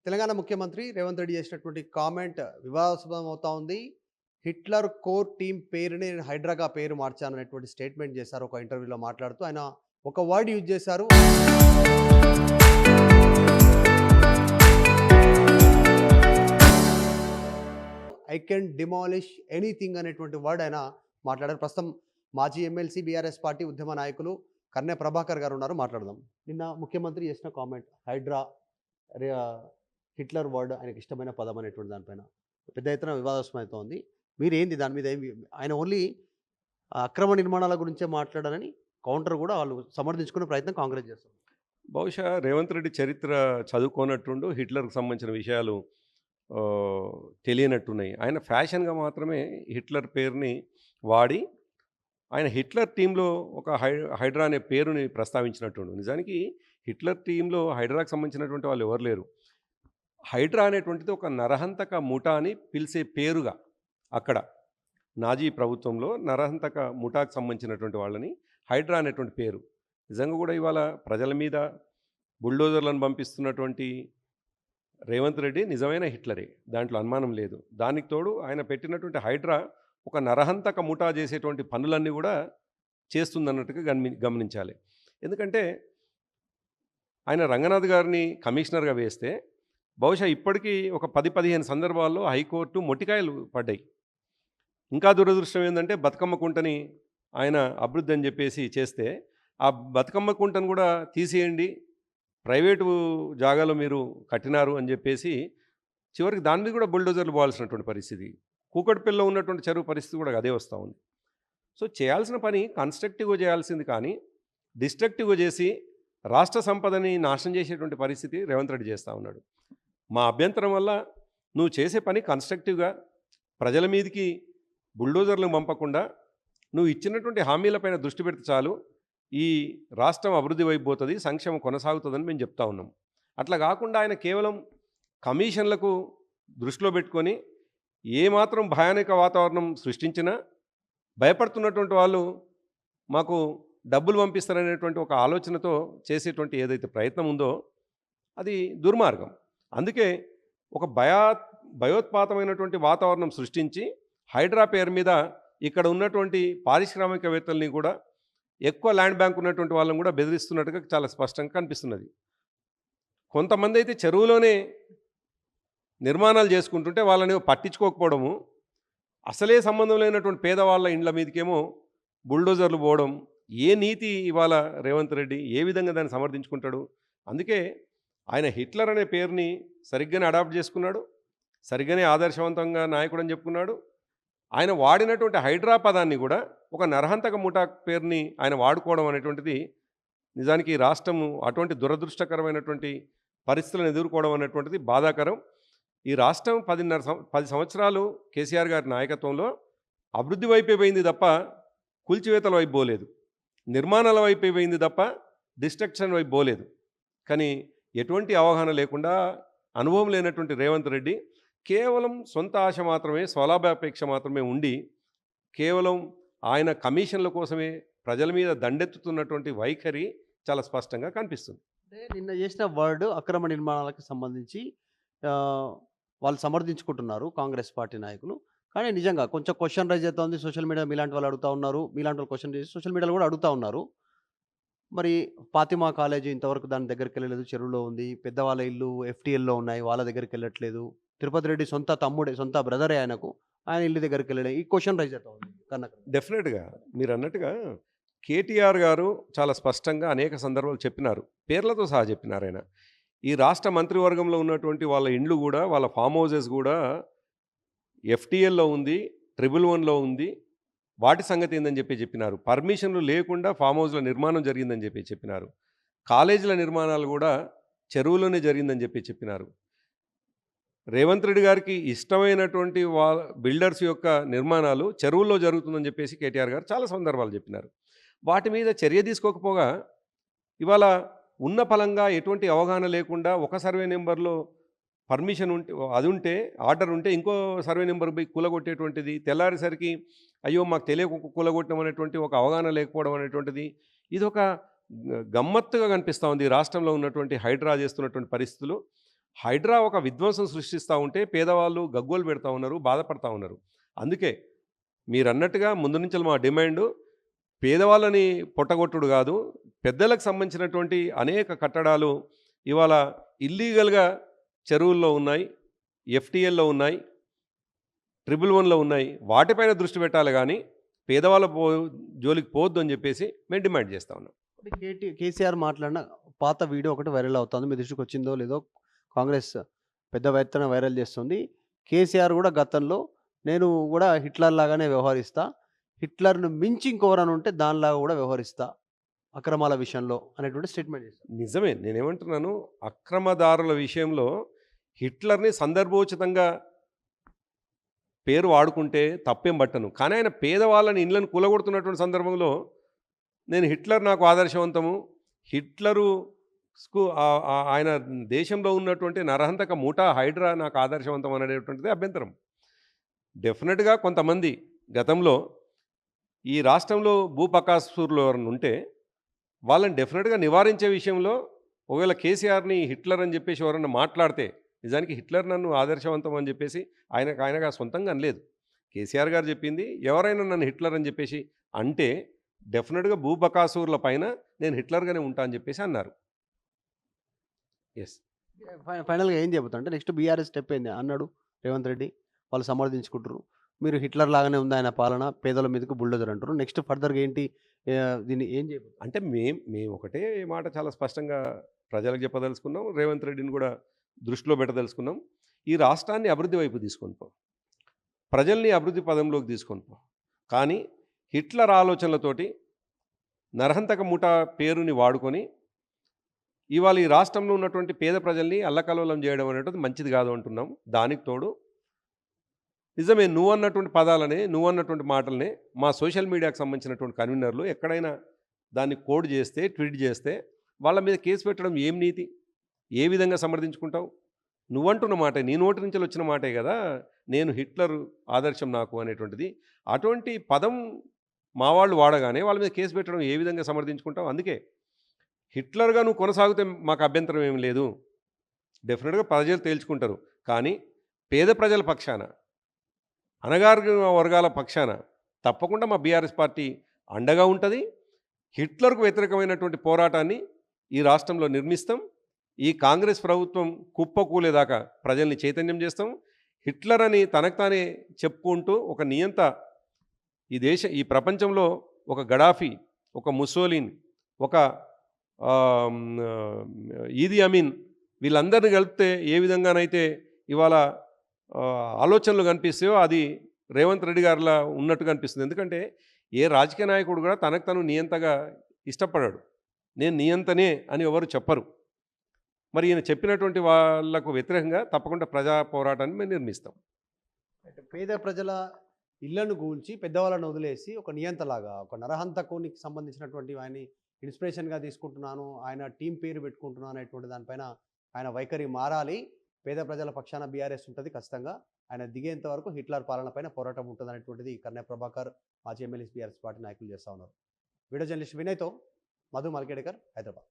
తెలంగాణ ముఖ్యమంత్రి రేవంత్ రెడ్డి చేసినటువంటి కామెంట్ వివాదాస్పదం అవుతా ఉంది. హిట్లర్ కోర్ టీమ్ పేరుని నేను హైడ్రాగా పేరు మార్చాననేటువంటి స్టేట్మెంట్ చేశారు ఒక ఇంటర్వ్యూలో మాట్లాడుతూ. ఆయన ఒక వర్డ్ యూజ్ చేశారు. ఐ కెన్ డిమాలిష్ ఎనీథింగ్ అనేటువంటి వర్డ్ ఆయన మాట్లాడారు. ప్రస్తుతం మాజీ ఎమ్మెల్సీ బీఆర్ఎస్ పార్టీ ఉద్యమ నాయకులు కన్నె ప్రభాకర్ గారు ఉన్నారు, మాట్లాడదాం. నిన్న ముఖ్యమంత్రి చేసిన కామెంట్ హైడ్రా హిట్లర్ వర్డ్ ఆయనకి ఇష్టమైన పదం అనేటువంటి దానిపైన పెద్ద ఎత్తున వివాదాస్పదమవుతోంది. మీరేంది దాని మీద ఏమి, ఆయన ఓన్లీ అక్రమ నిర్మాణాల గురించే మాట్లాడాలని కౌంటర్ కూడా వాళ్ళు సమర్థించుకునే ప్రయత్నం కాంగ్రెస్ చేస్తుంది. బహుశా రేవంత్ రెడ్డి చరిత్ర చదువుకోనట్టుండు, హిట్లర్‌కి సంబంధించిన విషయాలు తెలియనట్టున్నాయి. ఆయన ఫ్యాషన్‌గా మాత్రమే హిట్లర్ పేరుని వాడి, ఆయన హిట్లర్ టీమ్‌లో ఒక హైడ్రా అనే పేరుని ప్రస్తావించినట్టుండు. నిజానికి హిట్లర్ టీమ్‌లో హైడ్రాకి సంబంధించినటువంటి వాళ్ళు ఎవరు లేరు. హైడ్రా అనేటువంటిది ఒక నరహంతక ముఠా అని పిలిచే పేరుగా అక్కడ నాజీ ప్రభుత్వంలో నరహంతక ముఠాకు సంబంధించినటువంటి వాళ్ళని హైడ్రా అనేటువంటి పేరు. నిజంగా కూడా ఇవాళ ప్రజల మీద బుల్డోజర్లను పంపిస్తున్నటువంటి రేవంత్ రెడ్డి నిజమైన హిట్లరే, దాంట్లో అనుమానం లేదు. దానికి తోడు ఆయన పెట్టినటువంటి హైడ్రా ఒక నరహంతక ముఠా చేసేటువంటి పనులన్నీ కూడా చేస్తుందన్నట్టుగా గమనించాలి. ఎందుకంటే ఆయన రంగనాథ్ గారిని కమిషనర్గా వేస్తే బహుశా ఇప్పటికీ ఒక 10-15 సందర్భాల్లో హైకోర్టు మొట్టికాయలు పడ్డాయి. ఇంకా దురదృష్టం ఏంటంటే బతుకమ్మ కుంటని ఆయన అభివృద్ధి అని చెప్పేసి చేస్తే, ఆ బతుకమ్మ కుంటను కూడా తీసేయండి, ప్రైవేటు జాగాలో మీరు కట్టినారు అని చెప్పేసి చివరికి దాని మీద కూడా బుల్డోజర్లు పోవాల్సినటువంటి పరిస్థితి. కూకట్పల్లిలో ఉన్నటువంటి చెరువు పరిస్థితి కూడా అదే వస్తూ ఉంది. సో చేయాల్సిన పని కన్స్ట్రక్టివ్గా చేయాల్సింది, కానీ డిస్ట్రక్టివ్గా చేసి రాష్ట్ర సంపదని నాశనం చేసేటువంటి పరిస్థితి రేవంత్ రెడ్డి చేస్తూ ఉన్నాడు. మా అభ్యంతరం వల్ల నువ్వు చేసే పని కన్స్ట్రక్టివ్గా ప్రజల మీదకి బుల్డోజర్లను పంపకుండా నువ్వు ఇచ్చినటువంటి హామీలపైన దృష్టి పెడితే చాలు, ఈ రాష్ట్రం అభివృద్ధి వైపు పోతుంది, సంక్షేమం కొనసాగుతుందని మేము చెప్తా ఉన్నాం. అట్లా కాకుండా ఆయన కేవలం కమిషన్లకు దృష్టిలో పెట్టుకొని ఏమాత్రం భయానక వాతావరణం సృష్టించినా భయపడుతున్నటువంటి వాళ్ళు మాకు డబ్బులు పంపిస్తారనేటువంటి ఒక ఆలోచనతో చేసేటువంటి ఏదైతే ప్రయత్నం ఉందో అది దుర్మార్గం. అందుకే ఒక భయోత్పాతమైనటువంటి వాతావరణం సృష్టించి హైడ్రా పేరు మీద ఇక్కడ ఉన్నటువంటి పారిశ్రామికవేత్తల్ని కూడా, ఎక్కువ ల్యాండ్ బ్యాంక్ ఉన్నటువంటి వాళ్ళని కూడా బెదిరిస్తున్నట్టుగా చాలా స్పష్టంగా కనిపిస్తున్నది. కొంతమంది అయితే చెరువులోనే నిర్మాణాలు చేసుకుంటుంటే వాళ్ళని పట్టించుకోకపోవడము, అసలే సంబంధం లేనటువంటి పేదవాళ్ళ ఇండ్ల మీదకేమో బుల్డోజర్లు పోవడం, ఏ నీతి ఇవాళ రేవంత్ రెడ్డి ఏ విధంగా దాన్ని సమర్థించుకుంటాడు? అందుకే ఆయన హిట్లర్ అనే పేరుని సరిగ్గానే అడాప్ట్ చేసుకున్నాడు, సరిగ్గానే ఆదర్శవంతంగా నాయకుడు అని చెప్పుకున్నాడు. ఆయన వాడినటువంటి హైడ్రా పదాన్ని కూడా ఒక నరహంతక ముఠా పేరుని ఆయన వాడుకోవడం అనేటువంటిది నిజానికి రాష్ట్రము అటువంటి దురదృష్టకరమైనటువంటి పరిస్థితులను ఎదుర్కోవడం అనేటువంటిది బాధాకరం. ఈ రాష్ట్రం 10 సంవత్సరాలు కేసీఆర్ గారి నాయకత్వంలో అభివృద్ధి వైపే పోయింది తప్ప కూల్చివేతల వైపు పోలేదు, నిర్మాణాల వైపే పోయింది తప్ప డిస్ట్రక్షన్ వైపు పోలేదు. కానీ ఎటువంటి అవగాహన లేకుండా, అనుభవం లేనటువంటి రేవంత్ రెడ్డి కేవలం సొంత ఆశ మాత్రమే, స్వలాభాపేక్ష మాత్రమే ఉండి కేవలం ఆయన కమిషన్ల కోసమే ప్రజల మీద దండెత్తుతున్నటువంటి వైఖరి చాలా స్పష్టంగా కనిపిస్తుంది. అంటే నిన్న చేసిన వర్డ్ అక్రమ నిర్మాణాలకు సంబంధించి వాళ్ళు సమర్థించుకుంటున్నారు కాంగ్రెస్ పార్టీ నాయకులు. కానీ నిజంగా కొంచెం క్వశ్చన్ రైజ్ అవుతుంది సోషల్ మీడియా. మీలాంటి వాళ్ళు అడుగుతూ ఉన్నారు, మీలాంటి వాళ్ళు క్వశ్చన్ చేసి సోషల్ మీడియాలో కూడా అడుగుతూ ఉన్నారు. మరి ఫాతిమా కాలేజీ ఇంతవరకు దాని దగ్గరికి వెళ్ళలేదు, చెరువులో ఉంది. పెద్దవాళ్ళ ఇల్లు ఎఫ్టీఎల్లో ఉన్నాయి, వాళ్ళ దగ్గరికి వెళ్ళట్లేదు. తిరుపతి రెడ్డి సొంత తమ్ముడే, సొంత బ్రదరే ఆయనకు, ఆయన ఇల్లు దగ్గరికి వెళ్ళలేదు. ఈ క్వశ్చన్ రైజ్ అవుతా ఉంది కన్నక. డెఫినెట్గా మీరు అన్నట్టుగా కేటీఆర్ గారు చాలా స్పష్టంగా అనేక సందర్భాలు చెప్పినారు, పేర్లతో సహా చెప్పినారు. ఆయన ఈ రాష్ట్ర మంత్రివర్గంలో ఉన్నటువంటి వాళ్ళ ఇండ్లు కూడా, వాళ్ళ ఫామ్ హౌసెస్ కూడా ఎఫ్టీఎల్లో ఉంది, 111లో ఉంది, వాటి సంగతి ఏందని చెప్పినారు. పర్మిషన్లు లేకుండా ఫామ్ హౌస్ల నిర్మాణం జరిగిందని చెప్పినారు. కాలేజీల నిర్మాణాలు కూడా చెరువులోనే జరిగిందని చెప్పినారు. రేవంత్ రెడ్డి గారికి ఇష్టమైనటువంటి బిల్డర్స్ యొక్క నిర్మాణాలు చెరువుల్లో జరుగుతుందని చెప్పేసి కేటీఆర్ గారు చాలా సందర్భాలు చెప్పినారు. వాటి మీద చర్య తీసుకోకపోగా ఇవాళ ఉన్న ఫలంగా ఎటువంటి అవగాహన లేకుండా ఒక సర్వే నెంబర్లో పర్మిషన్ ఉంటే, అది ఉంటే, ఆర్డర్ ఉంటే ఇంకో సర్వే నెంబర్ పోయి కూలగొట్టేటువంటిది, తెల్లారేసరికి అయ్యో మాకు తెలియక కూలగొట్టడం అనేటువంటి ఒక అవగాహన లేకపోవడం అనేటువంటిది, ఇది ఒక గమ్మత్తుగా కనిపిస్తూ ఉంది రాష్ట్రంలో ఉన్నటువంటి హైడ్రా చేస్తున్నటువంటి పరిస్థితులు. హైడ్రా ఒక విధ్వంసం సృష్టిస్తూ ఉంటే పేదవాళ్ళు గగ్గోలు పెడతా ఉన్నారు, బాధపడతా ఉన్నారు. అందుకే మీరన్నట్టుగా ముందు నుంచి మా డిమాండు పేదవాళ్ళని పొట్టగొట్టుడు కాదు, పెద్దలకు సంబంధించినటువంటి అనేక కట్టడాలు ఇవాళ ఇల్లీగల్‌గా చెరువుల్లో ఉన్నాయి, ఎఫ్‌టీఎల్‌లో ఉన్నాయి, 111లో ఉన్నాయి. వాటిపైన దృష్టి పెట్టాలి గానీ, పేదవాళ్ళ జోలికి పోవద్దు అని చెప్పేసి మేము డిమాండ్ చేస్తా ఉన్నాం. కేసీఆర్ మాట్లాడిన పాత వీడియో ఒకటి వైరల్ అవుతుంది. మీ దృష్టికి వచ్చిందో లేదో కాంగ్రెస్ పెద్ద ఎత్తున వైరల్ చేస్తుంది. కేసీఆర్ గూడా గతంలో నేను గూడా హిట్లర్ లాగానే వ్యవహరిస్తా. హిట్లర్‌ను మించి ఇంకెవరైనా ఉంటే దానిలాగా గూడా వ్యవహరిస్తా. అక్రమాల విషయంలో అనేటువంటి స్టేట్‌మెంట్ చేశారు. నిజమే. నేనేమంటున్నాను, అక్రమదారుల విషయంలో హిట్లర్‌ని సందర్భోచితంగా పేరు వాడుకుంటే తప్పేం పట్టను. కానీ ఆయన పేదవాళ్ళని ఇండ్లను కూలగొడుతున్నటువంటి సందర్భంలో నేను హిట్లర్ నాకు ఆదర్శవంతము. ఆయన దేశంలో ఉన్నటువంటి నరహంతక ముఠా హైడ్రా నాకు ఆదర్శవంతం అనేటువంటిది అభ్యంతరం. డెఫినెట్‌గా కొంతమంది గతంలో ఈ రాష్ట్రంలో భూపకాసురులు ఎవరైనా ఉంటే వాళ్ళని డెఫినెట్‌గా నివారించే విషయంలో ఒకవేళ కేసీఆర్‌ని హిట్లర్ అని చెప్పేసి ఎవరన్నా మాట్లాడితే నిజానికి హిట్లర్ నన్ను ఆదర్శవంతం అని చెప్పేసి ఆయనగా సొంతంగా అనలేదు. కేసీఆర్ గారు చెప్పింది ఎవరైనా నన్ను హిట్లర్ అని చెప్పేసి అంటే డెఫినెట్‌గా భూబకాసురుల పైన నేను హిట్లర్‌గానే ఉంటా అని చెప్పేసి అన్నారు. యెస్. ఫైనల్‌గా ఏం చెబుతా అంటే నెక్స్ట్ బీఆర్ఎస్ స్టెప్ ఏంది అన్నాడు రేవంత్ రెడ్డి. వాళ్ళు సమర్థించుకుంటుర్రు. మీరు హిట్లర్ లాగానే ఉంది ఆయన పాలన. పేదల మీదకి బుల్డోజర్ అంటుర్రు. నెక్స్ట్ ఫర్దర్‌గా ఏంటి? దీన్ని ఏం చేయబోతున్నారు? అంటే మేము ఒకటే మాట చాలా స్పష్టంగా ప్రజలకు చెప్పదలుచుకున్నాం. రేవంత్ రెడ్డిని కూడా దృష్టిలో పెట్టదలుచుకున్నాం. ఈ రాష్ట్రాన్ని అభివృద్ధి వైపు తీసుకొని పో. ప్రజల్ని అభివృద్ధి పదంలోకి తీసుకొని పో. కానీ హిట్లర్ ఆలోచనలతోటి నరహంతక ముఠా పేరుని వాడుకొని ఇవాళ ఈ రాష్ట్రంలో ఉన్నటువంటి పేద ప్రజల్ని అల్లకల్లోలం చేయడం అనేటువంటిది మంచిది కాదు అంటున్నాం. దానికి తోడు నిజమే నువ్వన్నటువంటి పదాలనే, నువ్వన్నటువంటి మాటలనే మా సోషల్ మీడియాకు సంబంధించినటువంటి కన్వీనర్లు ఎక్కడైనా దాన్ని కోడ్ చేస్తే, ట్వీట్ చేస్తే వాళ్ళ మీద కేసు పెట్టడం ఏం నీతి? ఏ విధంగా సమర్థించుకుంటావు? నువ్వంటున్న మాటే, నీ నోటి నుంచి వచ్చిన మాటే కదా! నేను హిట్లర్ ఆదర్శం నాకు అనేటువంటిది. అటువంటి పదం మా వాళ్ళు వాడగానే వాళ్ళ మీద కేసు పెట్టడం ఏ విధంగా సమర్థించుకుంటావు? అందుకే హిట్లర్‌గా నువ్వు కొనసాగితే మాకు అభ్యంతరం ఏమి లేదు. డెఫినెట్‌గా ప్రజలు తేల్చుకుంటారు. కానీ పేద ప్రజల పక్షాన, అణగారిన వర్గాల పక్షాన తప్పకుండా మా బీఆర్ఎస్ పార్టీ అండగా ఉంటది. హిట్లర్‌కు వ్యతిరేకమైనటువంటి పోరాటాన్ని ఈ రాష్ట్రంలో నిర్మిస్తాం. ఈ కాంగ్రెస్ ప్రభుత్వం కుప్పకూలేదాకా ప్రజల్ని చైతన్యం చేస్తాం. హిట్లర్ అని తనకు తానే చెప్పుకుంటూ ఒక నియంత ఈ ప్రపంచంలో ఒక గడాఫీ, ఒక ముస్సోలిన్, ఒక ఈదీ అమీన్ వీళ్ళందరిని కలిపితే ఏ విధంగానైతే ఇవాళ ఆలోచనలు కనిపిస్తాయో అది రేవంత్ రెడ్డి గారిలా ఉన్నట్టుగా అనిపిస్తుంది. ఎందుకంటే ఏ రాజకీయ నాయకుడు కూడా తనకు తను నియంతగా ఇష్టపడాడు. నేను నియంతనే అని ఎవరు చెప్పరు. మరి ఈయన చెప్పినటువంటి వాళ్ళకు వ్యతిరేకంగా తప్పకుండా ప్రజా పోరాటాన్ని మేము నిర్మిస్తాం. పేద ప్రజల ఇళ్లను గూల్చి పెద్దవాళ్ళను వదిలేసి ఒక నియంతలాగా ఒక నరహంతకునికి సంబంధించినటువంటి ఆయన్ని ఇన్స్పిరేషన్‌గా తీసుకుంటున్నాను. ఆయన టీమ్ పేరు పెట్టుకుంటున్నాను అనేటువంటి దానిపైన ఆయన వైఖరి మారాలి. పేద ప్రజల పక్షాన బీఆర్ఎస్ ఉంటది ఖచ్చితంగా. ఆయన దిగేంత వరకు హిట్లర్ పాలన పైన పోరాటం ఉంటదనేటువంటిది కన్నె ప్రభాకర్, మాజీ ఎమ్మెల్యే బీఆర్ఎస్ పార్టీ నాయకులు చేస్తా ఉన్నారు. వీడియో జర్నలిస్ట్ వినయ్‌తో మధు మల్కేడ్కర్, హైదరాబాద్.